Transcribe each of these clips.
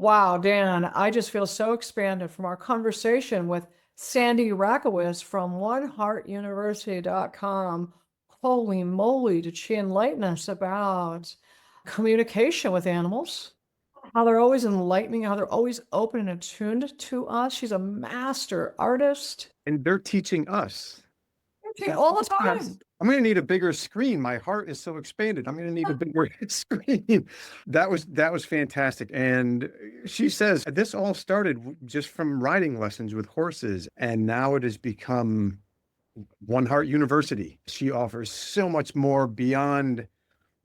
Wow, Dan, I just feel so expanded from our conversation with Sandy Rakowitz from oneheartuniversity.com. Holy moly, did she enlighten us about communication with animals? How they're always enlightening, how they're always open and attuned to us. She's a master artist. And they're teaching us. All the time. I'm going to need a bigger screen. My heart is so expanded. I'm going to need a bigger screen. That was fantastic. And she says this all started just from riding lessons with horses. And now it has become One Heart University. She offers so much more beyond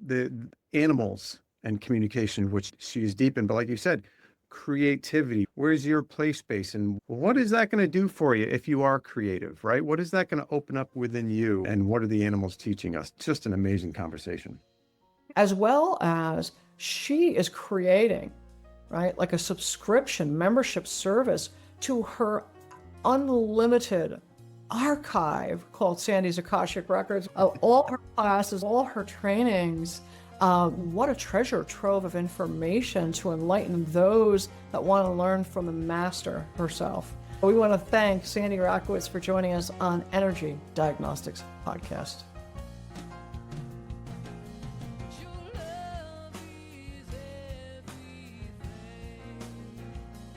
the animals and communication, which she's deep in. But like you said, creativity. Where's your play space? And what is that going to do for you if you are creative, right? What is that going to open up within you? And what are the animals teaching us? Just an amazing conversation. As well as she is creating, right, like a subscription membership service to her unlimited archive called Sandy's Akashic Records of all her classes, all her trainings. What a treasure trove of information to enlighten those that want to learn from the master herself. We want to thank Sandy Rakowitz for joining us on Energy Diagnostics Podcast.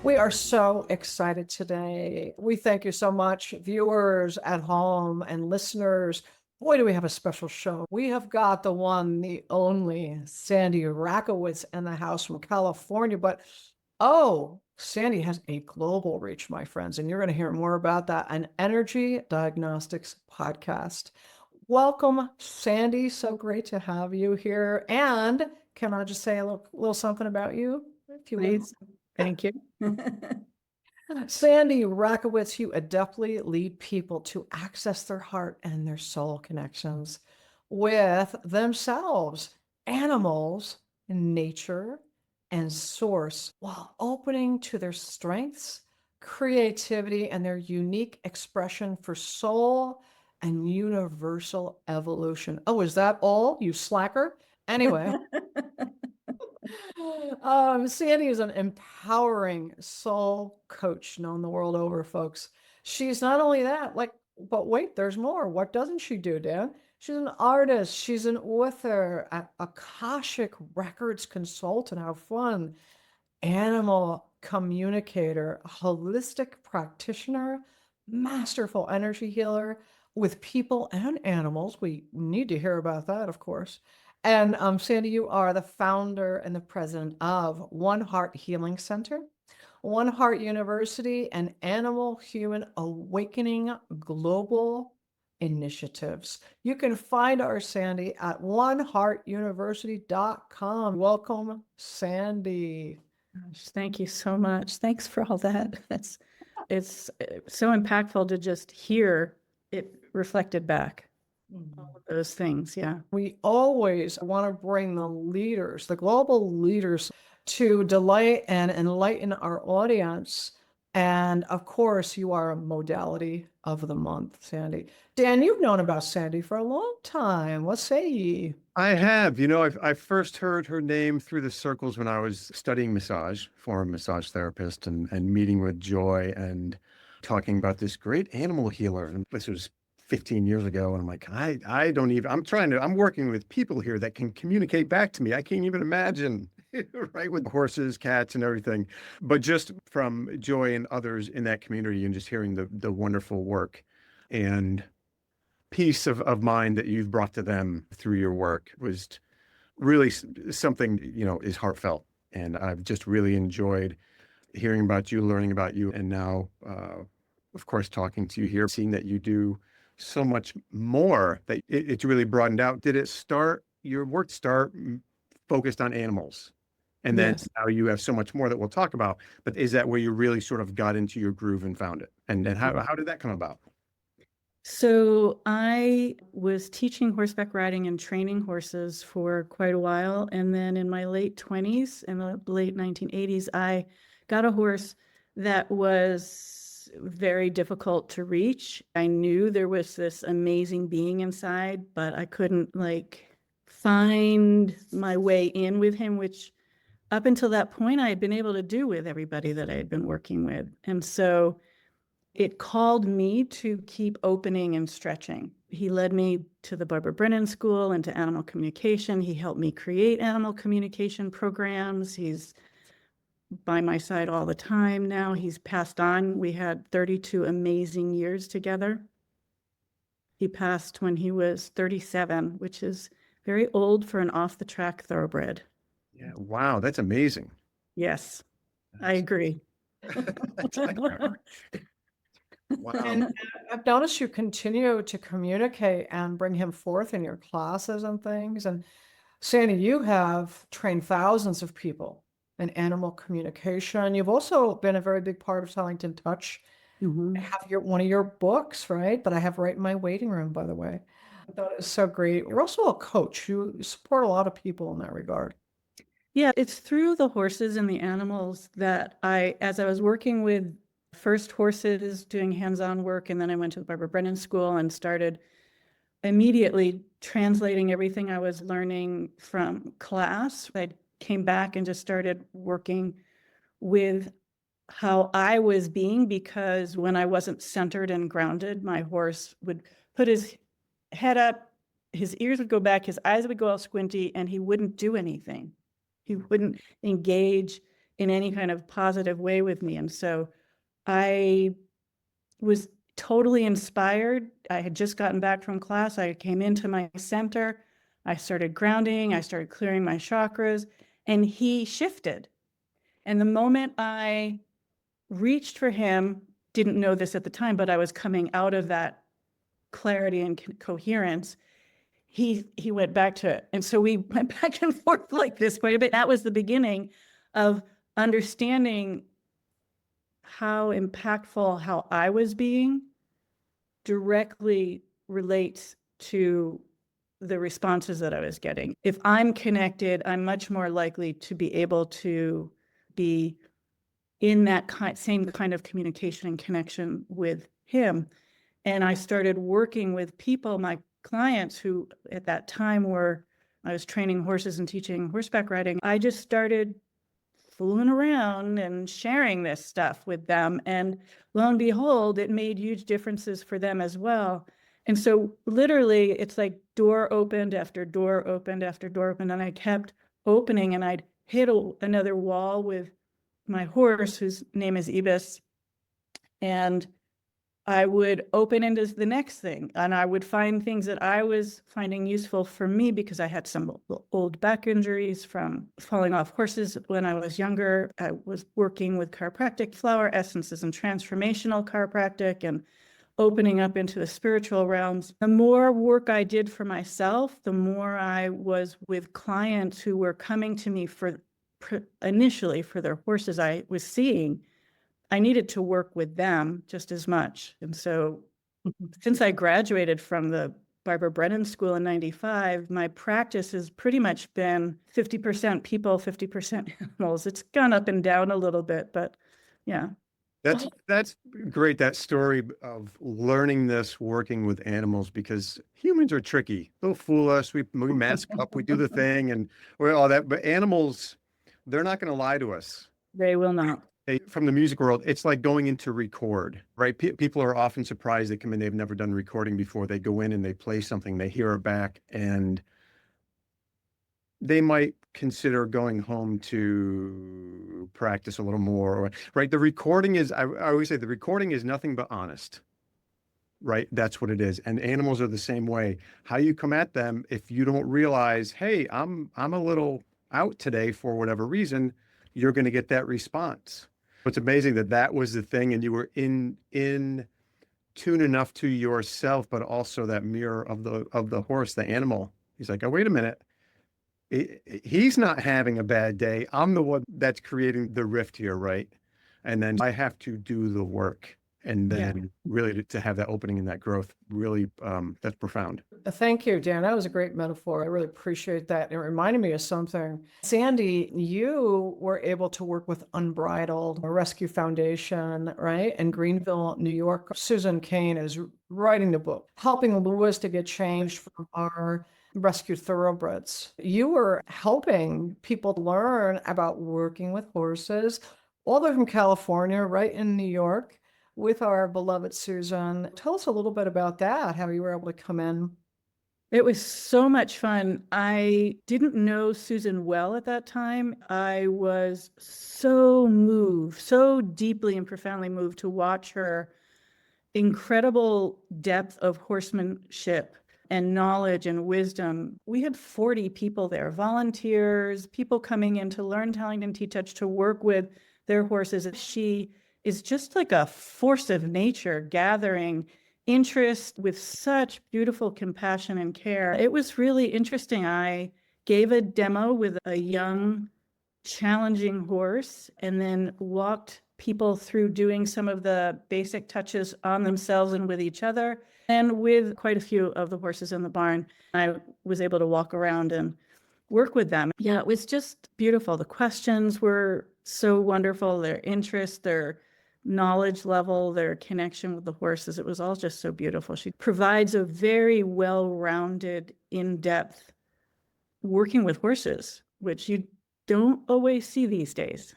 We are so excited today. We thank you so much, viewers at home and listeners. Boy, do we have a special show. We have got the one, the only Sandy Rakowitz in the house from California. But, Sandy has a global reach, my friends, and you're going to hear more about that on Energy Diagnostics Podcast. Welcome, Sandy. So great to have you here. And can I just say a little something about you? If you Please. Thank you. Sandy Rakowitz, you adeptly lead people to access their heart and their soul connections with themselves, animals, nature, and source, while opening to their strengths, creativity, and their unique expression for soul and universal evolution. Oh, is that all, you slacker? Anyway. Sandy is an empowering soul coach known the world over, folks. She's not only that, but wait, there's more. What doesn't she do, Dan? She's an artist. She's an author, an Akashic Records consultant. How fun. Animal communicator, holistic practitioner, masterful energy healer with people and animals. We need to hear about that, of course. And Sandy, you are the founder and the president of One Heart Healing Center, One Heart University, and Animal Human Awakening Global Initiatives. You can find our Sandy at oneheartuniversity.com. Welcome, Sandy. Thank you so much. Thanks for all that. It's so impactful to just hear it reflected back. All of those things, yeah. We always want to bring the leaders, the global leaders, to delight and enlighten our audience. And of course, you are a modality of the month, Sandy. Dan, you've known about Sandy for a long time. What say ye? I have. I first heard her name through the circles when I was studying massage for a massage therapist and meeting with Joy and talking about this great animal healer. And this was 15 years ago. And I'm like, I'm working with people here that can communicate back to me. I can't even imagine, right? With horses, cats, and everything. But just from Joy and others in that community and just hearing the wonderful work and peace of mind that you've brought to them through your work was really something, is heartfelt. And I've just really enjoyed hearing about you, learning about you, and now, of course, talking to you here, seeing that you do so much more, that it's really broadened out. Did your work start focused on animals? And then Yes. Now you have so much more that we'll talk about, but is that where you really sort of got into your groove and found it? And how did that come about? So I was teaching horseback riding and training horses for quite a while. And then in my late 20s, in the late 1980s, I got a horse that was very difficult to reach. I knew there was this amazing being inside, but I couldn't find my way in with him, which up until that point, I had been able to do with everybody that I had been working with. And so it called me to keep opening and stretching. He led me to the Barbara Brennan School and to animal communication. He helped me create animal communication programs. He's by my side all the time now. He's passed on. We had 32 amazing years together. He passed when he was 37, which is very old for an off-the-track thoroughbred. Yeah. Wow. That's amazing. Yes, I agree. Wow. And I've noticed you continue to communicate and bring him forth in your classes and things. And Sandy, you have trained thousands of people in animal communication. You've also been a very big part of Untitled Touch. Mhm. I have one of your books, right? That I have right in my waiting room, by the way. I thought it was so great. You're also a coach. You support a lot of people in that regard. Yeah, it's through the horses and the animals that as I was working with first horses, doing hands-on work, and then I went to the Barbara Brennan School and started immediately translating everything I was learning from class. I came back and just started working with how I was being, because when I wasn't centered and grounded, my horse would put his head up, his ears would go back, his eyes would go all squinty, and he wouldn't do anything. He wouldn't engage in any kind of positive way with me. And so I was totally inspired. I had just gotten back from class. I came into my center. I started grounding. I started clearing my chakras, and he shifted. And the moment I reached for him, didn't know this at the time, but I was coming out of that clarity and coherence. He went back to it. And so we went back and forth like this quite a bit. That was the beginning of understanding how impactful how I was being directly relates to the responses that I was getting. If I'm connected, I'm much more likely to be able to be in that same kind of communication and connection with him. And I started working with people, my clients, who at that time I was training horses and teaching horseback riding. I just started fooling around and sharing this stuff with them. And lo and behold, it made huge differences for them as well. And so literally it's like door opened after door opened after door opened. And I kept opening, and I'd hit another wall with my horse, whose name is Ibis. And I would open into the next thing, and I would find things that I was finding useful for me, because I had some old back injuries from falling off horses when I was younger. I was working with chiropractic, flower essences, and transformational chiropractic, and opening up into the spiritual realms. The more work I did for myself, the more I was with clients who were coming to me initially for their horses I was seeing. I needed to work with them just as much. And so since I graduated from the Barbara Brennan School in 95, my practice has pretty much been 50% people, 50% animals. It's gone up and down a little bit, but yeah. That's great, that story of learning this, working with animals, because humans are tricky. They'll fool us. We mask up, we do the thing, and we're all that. But animals, they're not going to lie to us. They will not. From the music world, it's like going in to record, right? People are often surprised. They come in, they've never done recording before. They go in and they play something, they hear it back, and they might consider going home to practice a little more, right? The recording is, I always say, the recording is nothing but honest, right? That's what it is. And animals are the same way. How you come at them, if you don't realize, hey, I'm a little out today for whatever reason, you're going to get that response. It's amazing that was the thing, and you were in tune enough to yourself, but also that mirror of the horse, the animal. He's like, oh, wait a minute. He's not having a bad day. I'm the one that's creating the rift here, right? And then I have to do the work, and then really to have that opening and that growth, really, that's profound. Thank you, Dan. That was a great metaphor. I really appreciate that. It reminded me of something. Sandy, you were able to work with Unbridled, a rescue foundation, right? In Greenville, New York. Susan Cain is writing the book, helping Lewis to get changed from our rescue thoroughbreds. You were helping people learn about working with horses, all the way from California, right in New York, with our beloved Susan. Tell us a little bit about that, how you were able to come in. It was so much fun. I didn't know Susan well at that time. I was so moved, so deeply and profoundly moved to watch her incredible depth of horsemanship and knowledge and wisdom. We had 40 people there, volunteers, people coming in to learn, talent, and teach touch, to work with their horses. She is just like a force of nature, gathering interest with such beautiful compassion and care. It was really interesting. I gave a demo with a young, challenging horse and then walked people through doing some of the basic touches on themselves and with each other, and with quite a few of the horses in the barn. I was able to walk around and work with them. Yeah, it was just beautiful. The questions were so wonderful, their interest, their knowledge level, their connection with the horses. It was all just so beautiful. She provides a very well-rounded, in-depth working with horses, which you don't always see these days.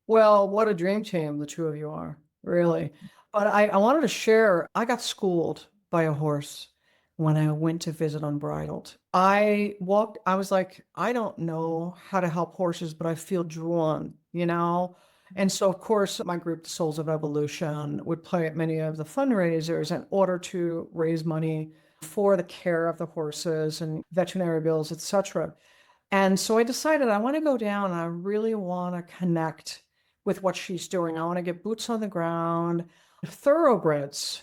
Well, what a dream team the two of you are, really. But I wanted to share, I got schooled by a horse when I went to visit Unbridled. I was like, I don't know how to help horses, but I feel drawn, you know? And so, of course, my group, the Souls of Evolution, would play at many of the fundraisers in order to raise money for the care of the horses and veterinary bills, etc. And so I decided I want to go down and I really want to connect with what she's doing. I want to get boots on the ground. Thoroughbreds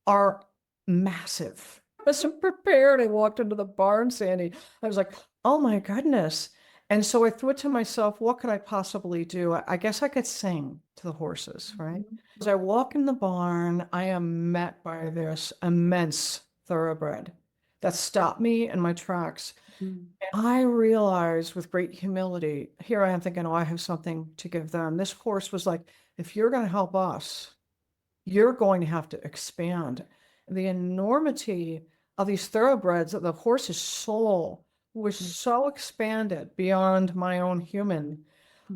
are massive. I wasn't prepared. I walked into the barn, Sandy. I was like, oh my goodness. And so I thought to myself, what could I possibly do? I guess I could sing to the horses, right? As I walk in the barn, I am met by this immense thoroughbred that stopped me in my tracks. And I realized with great humility, here I am thinking, oh, I have something to give them. This horse was like, if you're going to help us, you're going to have to expand. The enormity of these thoroughbreds, the horse's soul was so expanded beyond my own human.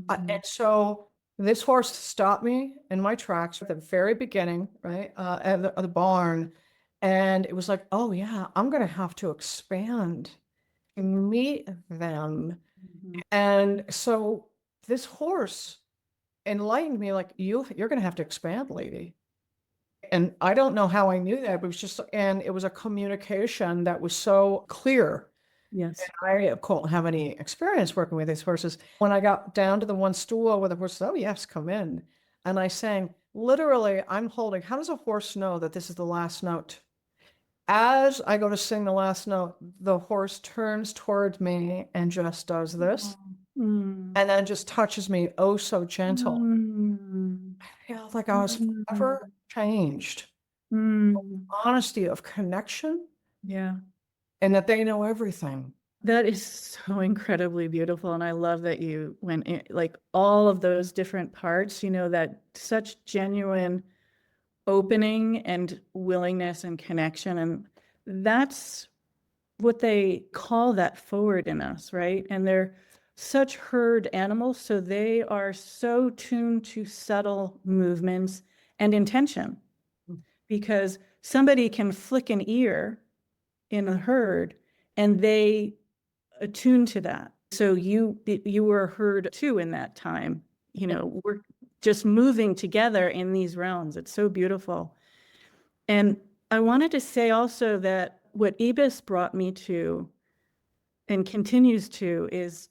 And so this horse stopped me in my tracks at the very beginning, right, at the barn. And it was like, oh yeah, I'm going to have to expand and meet them. And so this horse enlightened me, like, you're going to have to expand, lady. And I don't know how I knew that, but it was just, and it was a communication that was so clear. Yes. I, of course, don't have any experience working with these horses. When I got down to the one stool where the horse said, oh yes, come in. And I sang, literally, I'm holding, how does a horse know that this is the last note? As I go to sing the last note, the horse turns towards me and just does this, and then just touches me, oh so gentle. I feel like I was forever changed. Honesty of connection. Yeah. And that they know everything. That is so incredibly beautiful. And I love that you went in, like all of those different parts, you know, that such genuine opening and willingness and connection. And that's what they call that forward in us, right? And they're such herd animals. So they are so tuned to subtle movements and intention, because somebody can flick an ear in a herd and they attune to that. So you were a herd too in that time. You know, we're just moving together in these realms. It's so beautiful. And I wanted to say also that what Ibis brought me to and continues to is,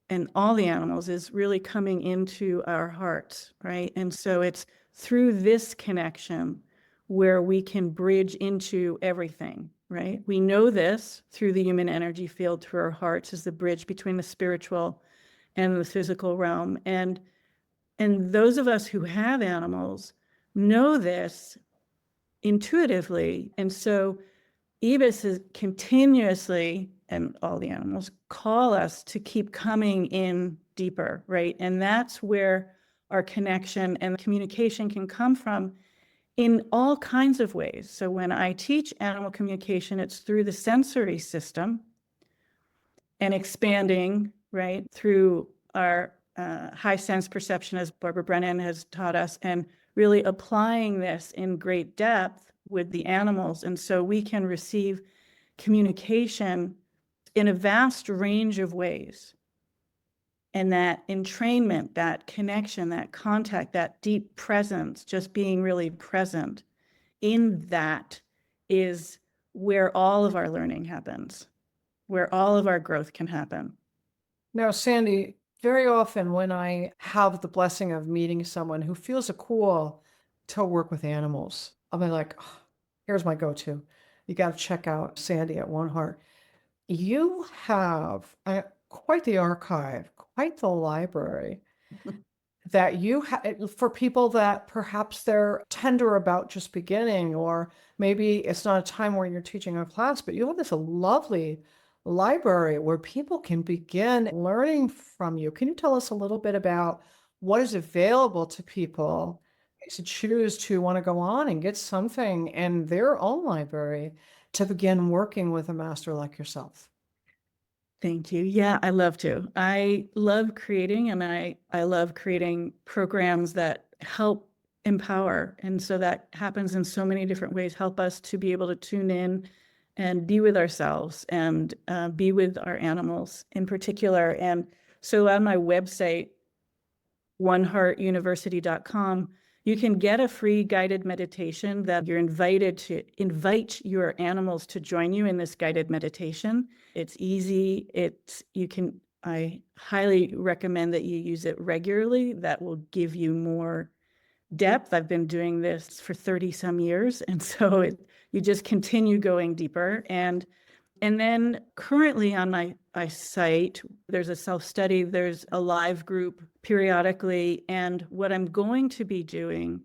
and all the animals, is really coming into our hearts, right? And so it's through this connection where we can bridge into everything, right? We know this through the human energy field, through our hearts, as the bridge between the spiritual and the physical realm. And those of us who have animals know this intuitively. And so Ibis is continuously, and all the animals call us to keep coming in deeper, right? And that's where our connection and communication can come from in all kinds of ways. So when I teach animal communication, it's through the sensory system, and expanding, right, through our high sense perception, as Barbara Brennan has taught us, and really applying this in great depth with the animals. And so we can receive communication in a vast range of ways. And that entrainment, that connection, that contact, that deep presence, just being really present in that is where all of our learning happens, where all of our growth can happen. Now, Sandy, very often when I have the blessing of meeting someone who feels a call to work with animals, I'll be like, oh, here's my go-to. You got to check out Sandy at One Heart. You have quite the archive, quite the library that you have for people that perhaps they're tender about just beginning, or maybe it's not a time where you're teaching a class, but you have this lovely library where people can begin learning from you. Can you tell us a little bit about what is available to people to choose to want to go on and get something in their own library to begin working with a master like yourself? Thank you. Yeah, I love to. I love creating, and I love creating programs that help empower. And so that happens in so many different ways, help us to be able to tune in and be with ourselves and be with our animals in particular. And so on my website, oneheartuniversity.com, you can get a free guided meditation that you're invited to invite your animals to join you in this guided meditation. It's easy. I highly recommend that you use it regularly. That will give you more depth. I've been doing this for 30 some years. And so you just continue going deeper. And then currently on my site, there's a self-study, there's a live group periodically. And what I'm going to be doing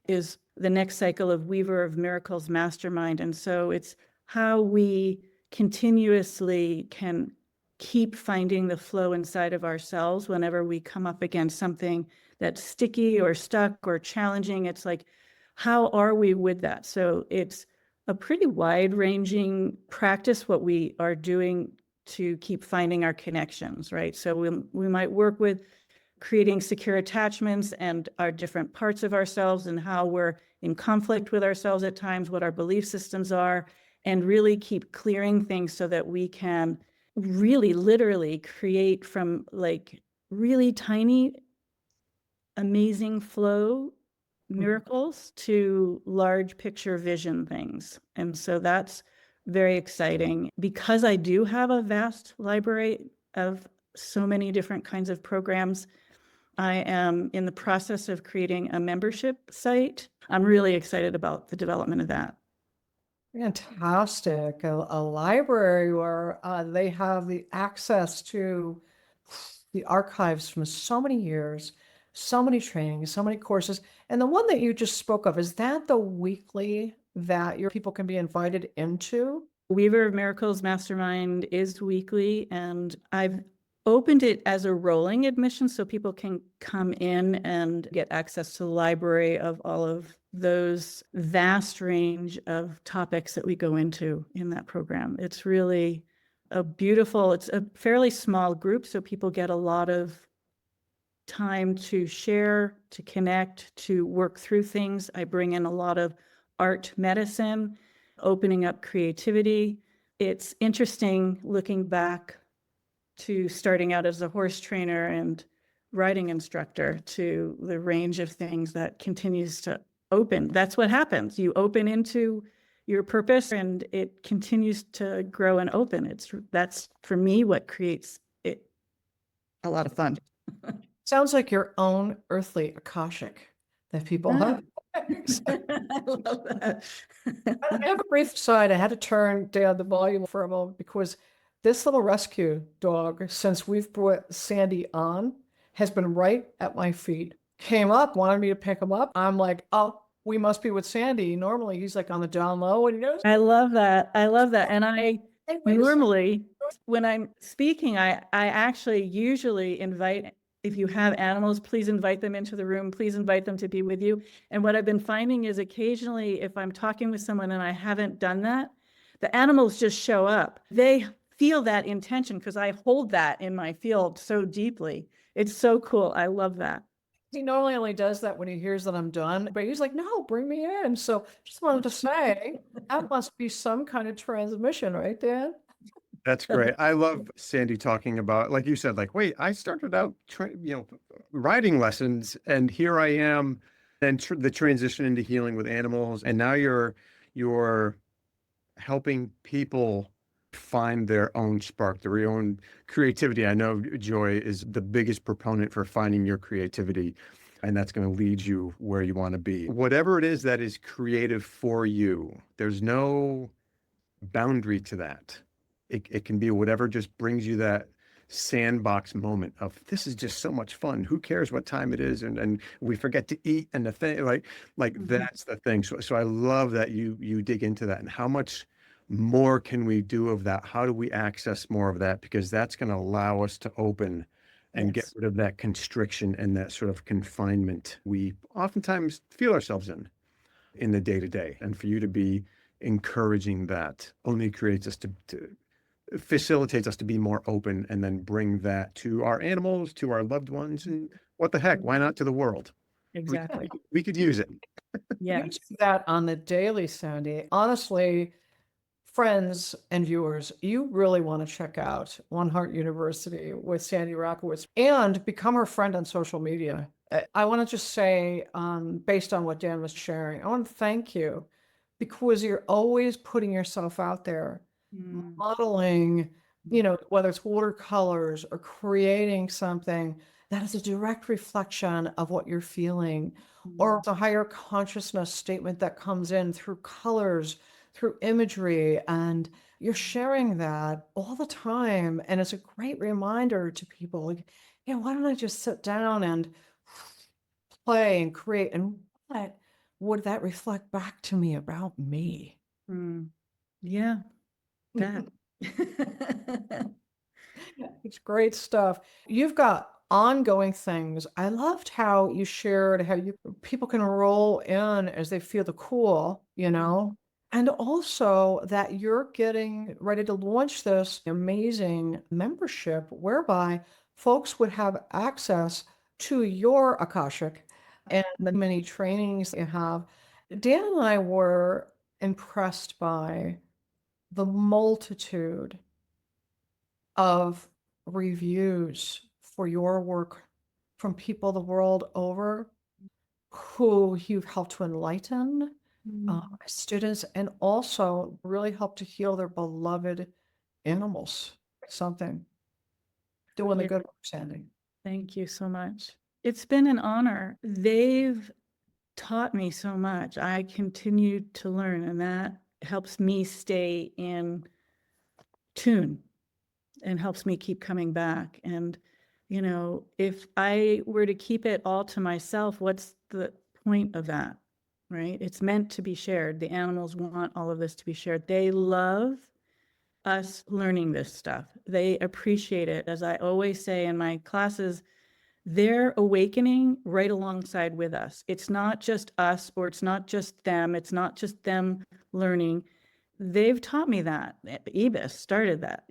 is the next cycle of Weaver of Miracles Mastermind. And so it's how we continuously can keep finding the flow inside of ourselves whenever we come up against something that's sticky or stuck or challenging. It's like, how are we with that? So it's a pretty wide-ranging practice, what we are doing to keep finding our connections, right? So we might work with creating secure attachments and our different parts of ourselves and how we're in conflict with ourselves at times, what our belief systems are, and really keep clearing things so that we can really literally create from like really tiny, amazing flow miracles to large picture vision things. And so that's very exciting. Because I do have a vast library of so many different kinds of programs, I am in the process of creating a membership site. I'm really excited about the development of that. Fantastic. A library where they have the access to the archives from so many years, so many trainings, so many courses. And the one that you just spoke of, is that the weekly that your people can be invited into? Weaver of Miracles Mastermind is weekly, and I've opened it as a rolling admission so people can come in and get access to the library of all of those vast range of topics that we go into in that program. It's really it's a fairly small group, so people get a lot of time to share, to connect, to work through things. I bring in a lot of art medicine, opening up creativity. It's interesting looking back to starting out as a horse trainer and riding instructor to the range of things that continues to open. That's what happens. You open into your purpose and it continues to grow and open. That's for me what creates it a lot of fun. Sounds like your own earthly Akashic that people have. I love that. I have a brief side. I had to turn down the volume for a moment because this little rescue dog, since we've brought Sandy on, has been right at my feet. Came up, wanted me to pick him up. I'm like, oh, we must be with Sandy. Normally he's like on the down low and he knows. I love that. And I normally, when I'm speaking, I actually usually invite, if you have animals, please invite them into the room. Please invite them to be with you. And what I've been finding is occasionally if I'm talking with someone and I haven't done that, the animals just show up. They feel that intention because I hold that in my field so deeply. It's so cool. I love that. He normally only does that when he hears that I'm done, but he's like, no, bring me in. So just wanted to say that must be some kind of transmission, right, Dan? That's great. I love Sandy talking about, like you said, like, wait, I started out, riding lessons, and here I am, then the transition into healing with animals, and now you're helping people find their own spark, their own creativity. I know Joy is the biggest proponent for finding your creativity, and that's going to lead you where you want to be. Whatever it is that is creative for you, there's no boundary to that. It can be whatever just brings you that sandbox moment of, this is just so much fun. Who cares what time it is? And we forget to eat, and the thing, like that's the thing. So I love that you dig into that, and how much more can we do of that? How do we access more of that? Because that's going to allow us to open and get rid of that constriction and that sort of confinement we oftentimes feel ourselves in the day-to-day. And for you to be encouraging that only creates us to facilitates us to be more open, and then bring that to our animals, to our loved ones, and what the heck, why not to the world? Exactly. We could use it. Yeah. You do that on the daily, Sandy. Honestly, friends and viewers, you really want to check out One Heart University with Sandy Rakowitz and become her friend on social media. I want to just say, based on what Dan was sharing, I want to thank you because you're always putting yourself out there, modeling, whether it's watercolors or creating something that is a direct reflection of what you're feeling, or the higher consciousness statement that comes in through colors, through imagery, and you're sharing that all the time. And it's a great reminder to people, like, why don't I just sit down and play and create, and what would that reflect back to me about me? Yeah, that. It's great stuff. You've got ongoing things. I loved how you shared how people can roll in as they feel the cool, and also that you're getting ready to launch this amazing membership whereby folks would have access to your Akashic and the many trainings you have. Dan and I were impressed by the multitude of reviews for your work from people the world over who you've helped to enlighten, students, and also really help to heal their beloved animals. Something. Doing the good work, Sandy. Thank you so much. It's been an honor. They've taught me so much. I continue to learn, and that helps me stay in tune and helps me keep coming back. And, if I were to keep it all to myself, what's the point of that, right? It's meant to be shared. The animals want all of this to be shared. They love us learning this stuff. They appreciate it. As I always say in my classes, they're awakening right alongside with us. It's not just us, or it's not just them. It's not just them learning. They've taught me that. Ebis started that,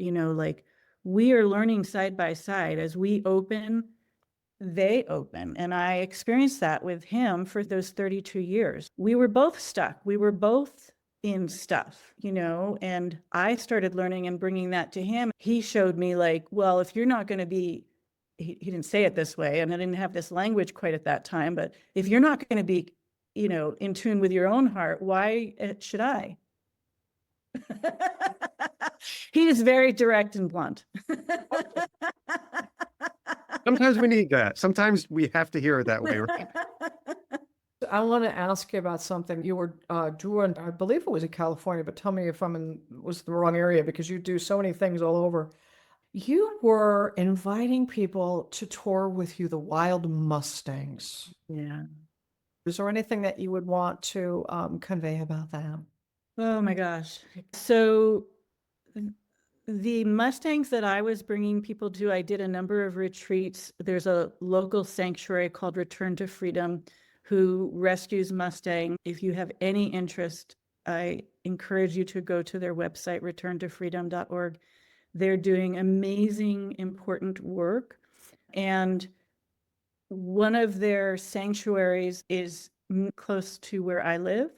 we are learning side by side. As we open, they open. And I experienced that with him for those 32 years. We were both stuck. We were both in stuff, and I started learning and bringing that to him. He showed me, like, well, if you're not going to be, he didn't say it this way, and I didn't have this language quite at that time, but if you're not going to be, in tune with your own heart, why should I? He is very direct and blunt. Sometimes we need that. Sometimes we have to hear it that way, right? I want to ask you about something you were doing. I believe it was in California, but tell me if was the wrong area, because you do so many things all over. You were inviting people to tour with you, the Wild Mustangs. Yeah. Is there anything that you would want to convey about that? Oh my gosh. So the Mustangs that I was bringing people to, I did a number of retreats. There's a local sanctuary called Return to Freedom who rescues Mustang. If you have any interest, I encourage you to go to their website, returntofreedom.org. They're doing amazing, important work. And one of their sanctuaries is close to where I live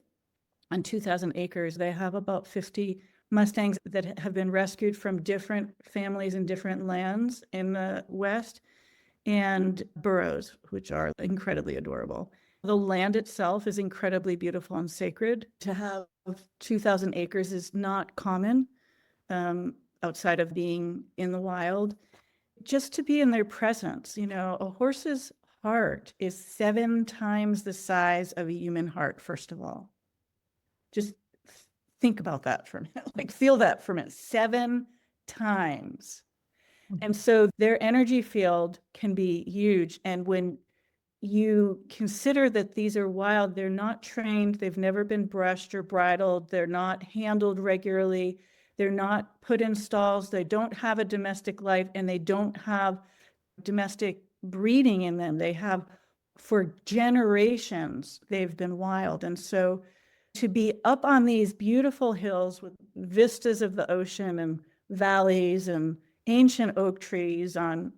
on 2,000 acres. They have about 50 Mustangs that have been rescued from different families in different lands in the West, and burros, which are incredibly adorable. The land itself is incredibly beautiful and sacred. To have 2,000 acres is not common outside of being in the wild. Just to be in their presence, a horse's heart is 7 times the size of a human heart, first of all. Just think about that for a minute, like feel that for a minute, 7 times. And so their energy field can be huge. And when you consider that these are wild, they're not trained, they've never been brushed or bridled, they're not handled regularly, they're not put in stalls, they don't have a domestic life, and they don't have domestic breeding in them. They have, for generations, they've been wild. And so to be up on these beautiful hills with vistas of the ocean and valleys and ancient oak trees on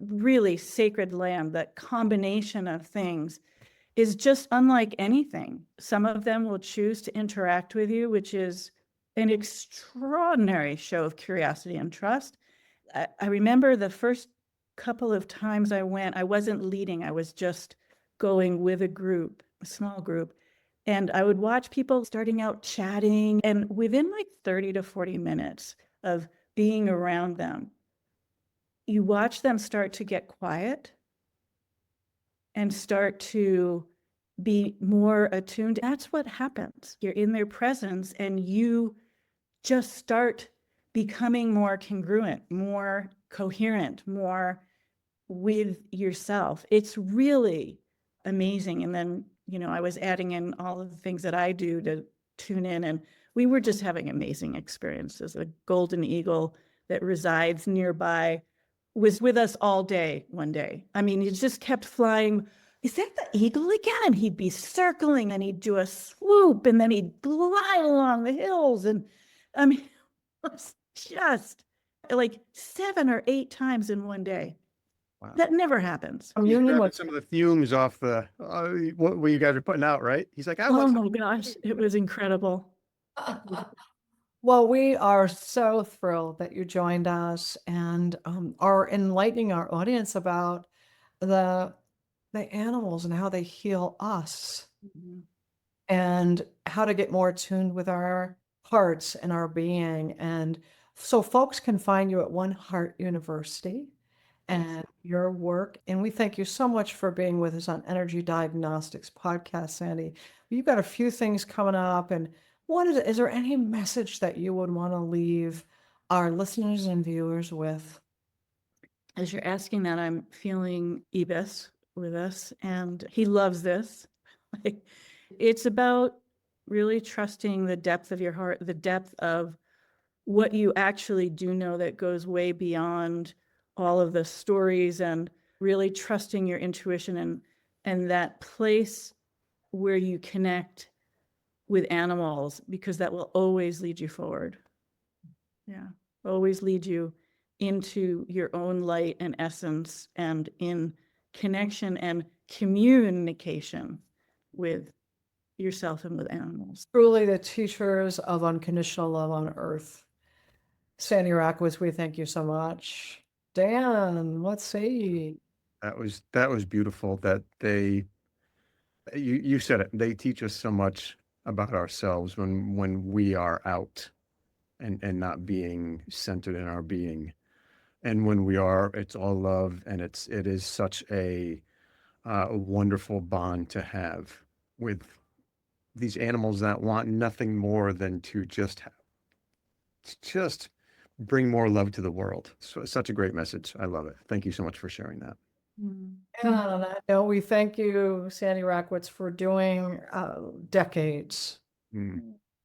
really sacred land, that combination of things is just unlike anything. Some of them will choose to interact with you, which is an extraordinary show of curiosity and trust. I remember the first couple of times I went, I wasn't leading, I was just going with a group, a small group. And I would watch people starting out chatting, and within like 30 to 40 minutes of being around them, you watch them start to get quiet and start to be more attuned. That's what happens. You're in their presence and you just start becoming more congruent, more coherent, more with yourself. It's really amazing. And then, I was adding in all of the things that I do to tune in, and we were just having amazing experiences. A golden eagle that resides nearby was with us all day one day. I mean, he just kept flying. Is that the eagle again? And he'd be circling and he'd do a swoop and then he'd glide along the hills. And I mean, it was just like 7 or 8 times in one day. Wow. That never happens. Oh, you're grabbing some of the fumes off the what you guys are putting out, right? He's like, oh my gosh, it was incredible. Well, we are so thrilled that you joined us and are enlightening our audience about the animals and how they heal us, and how to get more attuned with our hearts and our being. And so folks can find you at One Heart University and your work. And we thank you so much for being with us on Energy Diagnostics Podcast, Sandy. You've got a few things coming up, and is there any message that you would want to leave our listeners and viewers with? As you're asking that, I'm feeling Ibis with us, and he loves this. It's about really trusting the depth of your heart, the depth of what you actually do know that goes way beyond all of the stories, and really trusting your intuition and that place where you connect with animals, because that will always lead you forward. Yeah, always lead you into your own light and essence, and in connection and communication with yourself and with animals. Truly the teachers of unconditional love on earth. Sandy Rakowitz, we thank you so much. Dan, let's see. That was beautiful that you said it. They teach us so much about ourselves when we are out and not being centered in our being. And when we are, it's all love, and it is such a wonderful bond to have with these animals that want nothing more than to just bring more love to the world. So it's such a great message. I love it. Thank you so much for sharing that. And on that note, we thank you, Sandy Rakowitz, for doing decades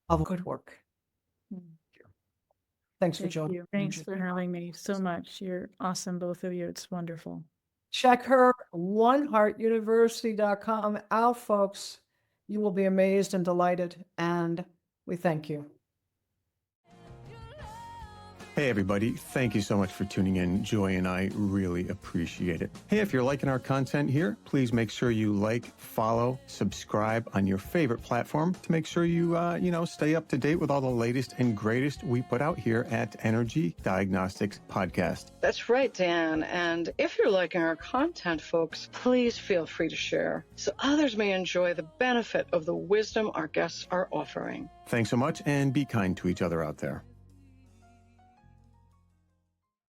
of good work. Thanks for joining. You. Thanks for having me so much. You're awesome, both of you. It's wonderful. Check her, oneheartuniversity.com out, folks. You will be amazed and delighted, and we thank you. Hey, everybody. Thank you so much for tuning in. Joy and I really appreciate it. Hey, if you're liking our content here, please make sure you like, follow, subscribe on your favorite platform to make sure you, stay up to date with all the latest and greatest we put out here at Energy Diagnostics Podcast. That's right, Dan. And if you're liking our content, folks, please feel free to share so others may enjoy the benefit of the wisdom our guests are offering. Thanks so much, and be kind to each other out there.